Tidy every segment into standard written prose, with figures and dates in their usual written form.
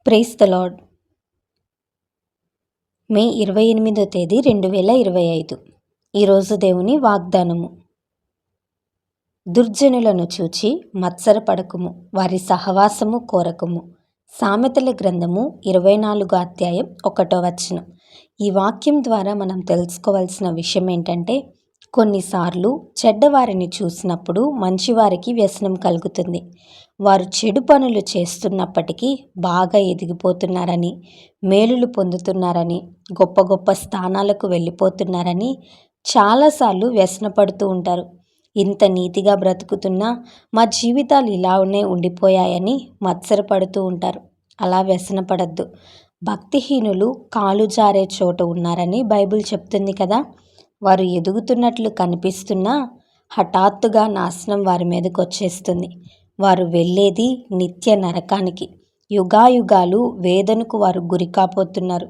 Praise the lord. May 28వ తేదీ 2025. ఈరోజు దేవుని వాగ్దానము. దుర్జనులను చూచి మత్సరపడకుము, వారి సహవాసము కోరకుము. సామెతల గ్రంథము 24వ అధ్యాయం 1వ వచనం. ఈ వాక్యం ద్వారా మనం తెలుసుకోవాల్సిన విషయం ఏంటంటే, కొన్నిసార్లు చెడ్డవారిని చూసినప్పుడు మంచివారికి వ్యసనం కలుగుతుంది. వారు చెడు పనులు చేస్తున్నప్పటికీ బాగా ఎదిగిపోతున్నారని, మేలులు పొందుతున్నారని, గొప్ప గొప్ప స్థానాలకు వెళ్ళిపోతున్నారని చాలాసార్లు వ్యసనపడుతూ ఉంటారు. ఇంత నీతిగా బ్రతుకుతున్నా మా జీవితాలు ఇలానే ఉండిపోయాయని మత్సరపడుతూ ఉంటారు. అలా వ్యసనపడద్దు. భక్తిహీనులు కాలు జారే చోట ఉన్నారని బైబిల్ చెప్తుంది కదా. వారు ఎదుగుతున్నట్లు కనిపిస్తున్నా హఠాత్తుగా నాశనం వారి మీదకి వచ్చేస్తుంది. వారు వెళ్ళేది నిత్య నరకానికి. యుగాయుగాలు వేదనకు వారు గురి కాబోతున్నారు.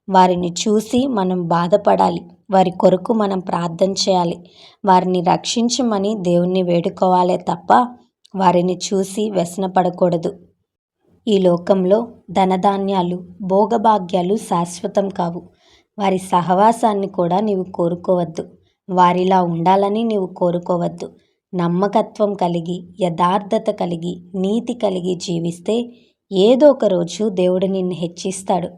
వారిని చూసి మనం బాధపడాలి. వారి కొరకు మనం ప్రార్థన చేయాలి. వారిని రక్షించమని దేవుణ్ణి వేడుకోవాలే తప్ప వారిని చూసి వ్యసనపడకూడదు. ఈ లోకంలో ధనధాన్యాలు, భోగభాగ్యాలు శాశ్వతం కావు. వారి సహవాసాన్ని కూడా నీవు కోరుకోవద్దు. వారిలా ఉండాలని నీవు కోరుకోవద్దు. నమ్మకత్వం కలిగి, యథార్థత కలిగి, నీతి కలిగి జీవిస్తే ఏదో ఒక రోజు దేవుడు నిన్ను హెచ్చిస్తాడు.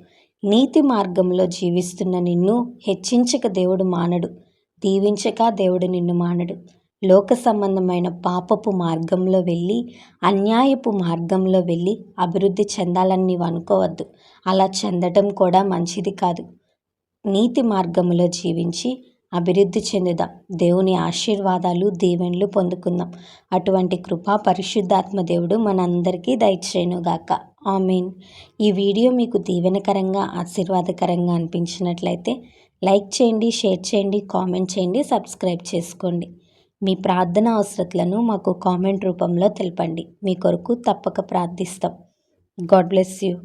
నీతి మార్గంలో జీవిస్తున్న నిన్ను హెచ్చించక దేవుడు మానడు, దీవించక దేవుడు నిన్ను మానడు. లోక సంబంధమైన పాపపు మార్గంలో వెళ్ళి, అన్యాయపు మార్గంలో వెళ్ళి అభివృద్ధి చెందాలని నీవు అనుకోవద్దు. అలా చెందడం కూడా మంచిది కాదు. నీతి మార్గంలో జీవించి అభివృద్ధి చెందుదాం. దేవుని ఆశీర్వాదాలు, దీవెనలు పొందుకుందాం. అటువంటి కృపా పరిశుద్ధాత్మ దేవుడు మనందరికీ దయచేయునుగాక. ఆమేన్. ఈ వీడియో మీకు దీవెనకరంగా, ఆశీర్వాదకరంగా అనిపించినట్లయితే లైక్ చేయండి, షేర్ చేయండి, కామెంట్ చేయండి, సబ్స్క్రైబ్ చేసుకోండి. మీ ప్రార్థన అవసరతలను మాకు కామెంట్ రూపంలో తెలపండి. మీ కొరకు తప్పక ప్రార్థిస్తాం. God bless you.